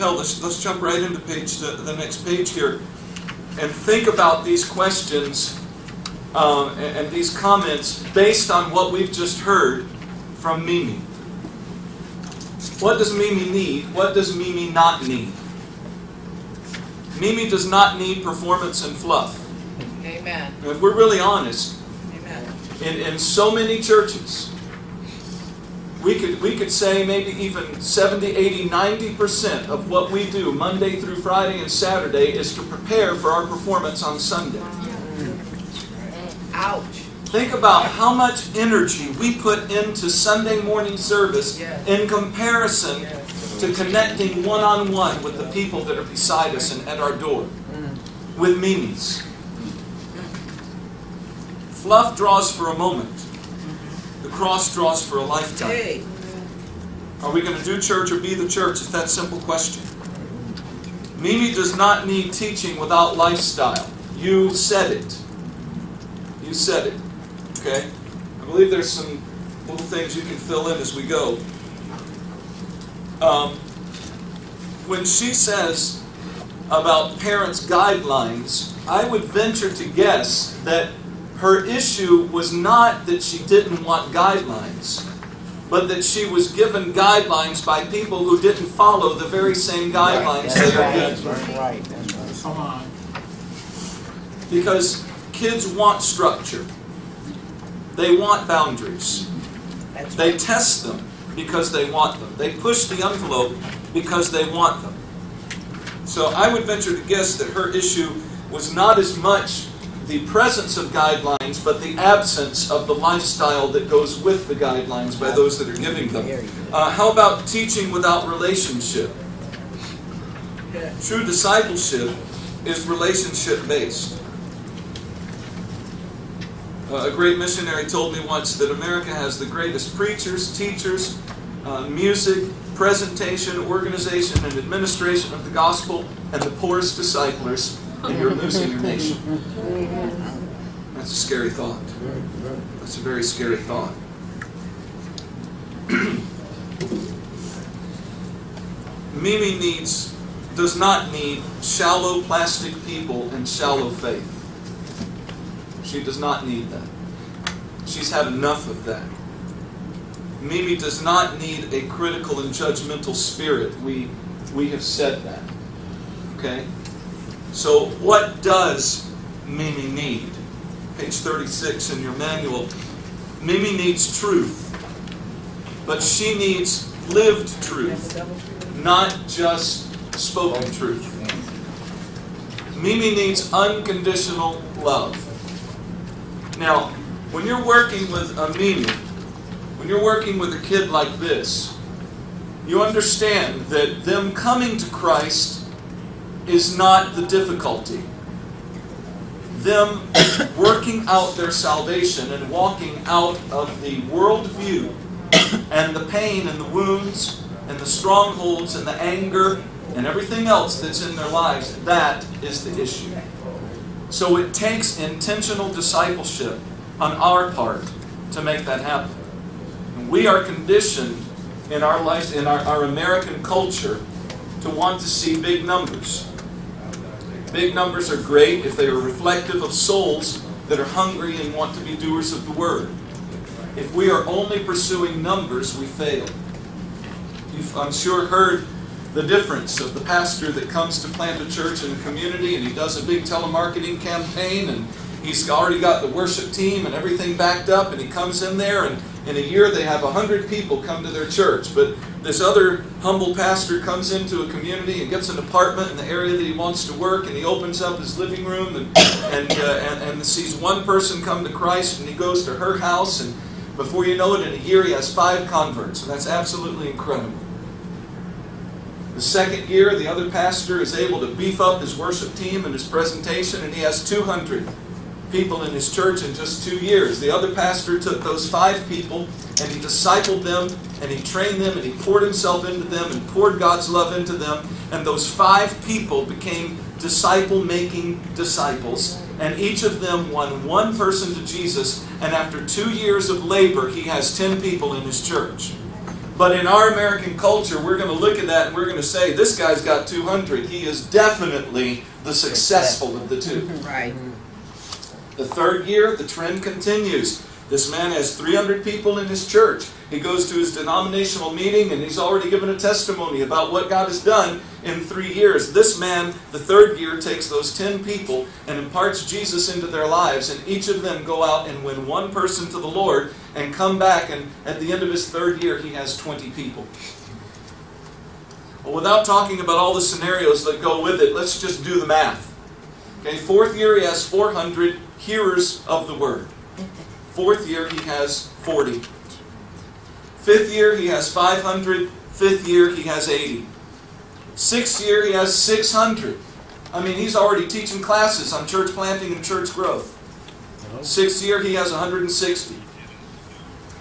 compelled, let's jump right into the next page here, and think about these questions and these comments based on what we've just heard from Mimi. What does Mimi need? What does Mimi not need? Mimi does not need performance and fluff. Amen. And if we're really honest, Amen. in so many churches, we could say maybe even 70, 80, 90% of what we do Monday through Friday and Saturday is to prepare for our performance on Sunday. Ouch. Think about how much energy we put into Sunday morning service in comparison to connecting one-on-one with the people that are beside us and at our door. With Mimi's. Fluff draws for a moment. The cross draws for a lifetime. Hey. Are we going to do church or be the church? It's that simple question. Mimi does not need teaching without lifestyle. You said it. You said it. Okay? I believe there's some little things you can fill in as we go. When she says about parents' guidelines, I would venture to guess that her issue was not that she didn't want guidelines, but that she was given guidelines by people who didn't follow the very same guidelines they are given. Right. Come on. Because kids want structure. They want boundaries. They test them because they want them. They push the envelope because they want them. So I would venture to guess that her issue was not as much the presence of guidelines, but the absence of the lifestyle that goes with the guidelines by those that are giving them. How about teaching without relationship? True discipleship is relationship-based. A great missionary told me once that America has the greatest preachers, teachers, music, presentation, organization, and administration of the gospel, and the poorest disciplers, and you're losing your nation. That's a scary thought. That's a very scary thought. Mimi does not need shallow plastic people and shallow faith. She does not need that. She's had enough of that. Mimi does not need a critical and judgmental spirit. We have said that. Okay? So what does Mimi need? Page 36 in your manual. Mimi needs truth. But she needs lived truth, not just spoken truth. Mimi needs unconditional love. Now, when you're working with a Mimi, when you're working with a kid like this, you understand that them coming to Christ is not the difficulty. Them working out their salvation and walking out of the worldview and the pain and the wounds and the strongholds and the anger and everything else that's in their lives, that is the issue. So it takes intentional discipleship on our part to make that happen. And we are conditioned in our life, in our American culture, to want to see big numbers. Big numbers are great if they are reflective of souls that are hungry and want to be doers of the Word. If we are only pursuing numbers, we fail. You've, I'm sure, heard the difference of the pastor that comes to plant a church in a community and he does a big telemarketing campaign and he's already got the worship team and everything backed up, and he comes in there and in a year they have 100 people come to their church. But this other humble pastor comes into a community and gets an apartment in the area that he wants to work, and he opens up his living room and sees one person come to Christ, and he goes to her house, and before you know it, in a year he has 5 converts. And that's absolutely incredible. The second year, the other pastor is able to beef up his worship team and his presentation, and he has 200 people in his church in just 2 years. The other pastor took those 5 people and he discipled them and he trained them and he poured himself into them and poured God's love into them, and those 5 people became disciple-making disciples, and each of them won 1 person to Jesus, and after 2 years of labor he has 10 people in his church. But in our American culture, we're going to look at that and we're going to say, this guy's got 200. He is definitely the successful of the two. Right. The third year, the trend continues. This man has 300 people in his church. He goes to his denominational meeting and he's already given a testimony about what God has done in 3 years. This man, the third year, takes those 10 people and imparts Jesus into their lives, and each of them go out and win one person to the Lord and come back, and at the end of his third year he has 20 people. Well, without talking about all the scenarios that go with it, let's just do the math. Okay, fourth year he has 400 hearers of the word. Fourth year he has 40. Fifth year he has 500. Fifth year he has 80. Sixth year he has 600. I mean, he's already teaching classes on church planting and church growth. Sixth year he has 160.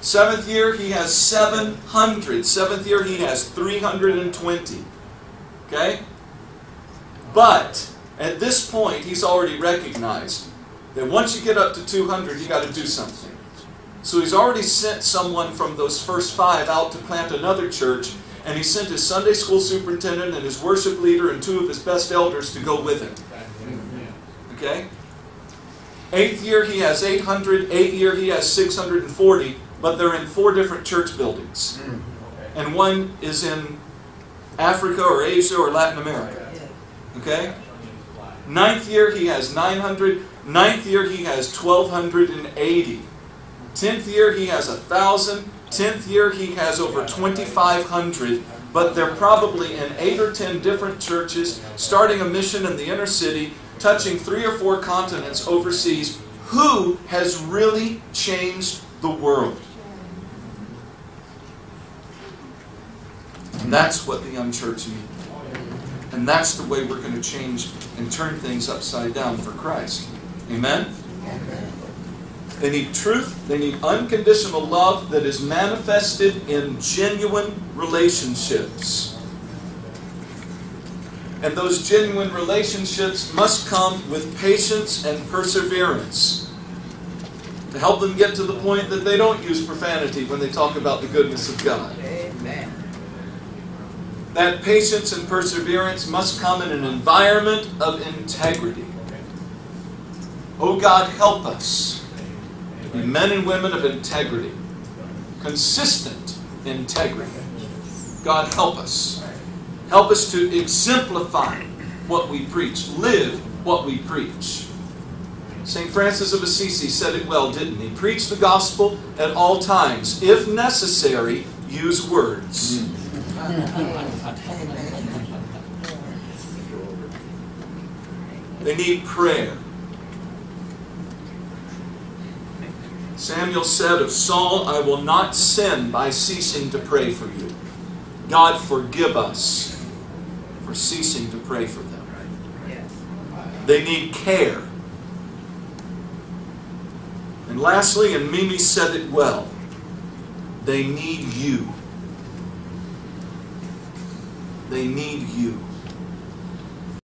Seventh year he has 700. Seventh year he has 320. Okay? But at this point he's already recognized that once you get up to 200, you got to do something. So he's already sent someone from those first 5 out to plant another church, and he sent his Sunday school superintendent and his worship leader and 2 of his best elders to go with him. Okay? 8th year he has 800. 8th year he has 640, but they're in 4 different church buildings. And one is in Africa or Asia or Latin America. Okay? 9th year he has 900. 9th year he has 1,280. 10th year he has 1,000. 10th year he has over 2,500. But they're probably in 8 or 10 different churches, starting a mission in the inner city, touching 3 or 4 continents overseas. Who has really changed the world? And that's what the unchurched need. And that's the way we're going to change and turn things upside down for Christ. Amen? They need truth. They need unconditional love that is manifested in genuine relationships. And those genuine relationships must come with patience and perseverance to help them get to the point that they don't use profanity when they talk about the goodness of God. Amen. That patience and perseverance must come in an environment of integrity. Oh God, help us to be men and women of integrity. Consistent integrity. God, help us. Help us to exemplify what we preach. Live what we preach. St. Francis of Assisi said it well, didn't he? Preach the gospel at all times. If necessary, use words. They need prayer. Samuel said of Saul, I will not sin by ceasing to pray for you. God, forgive us for ceasing to pray for them. They need care. And lastly, and Mimi said it well, they need you. They need you.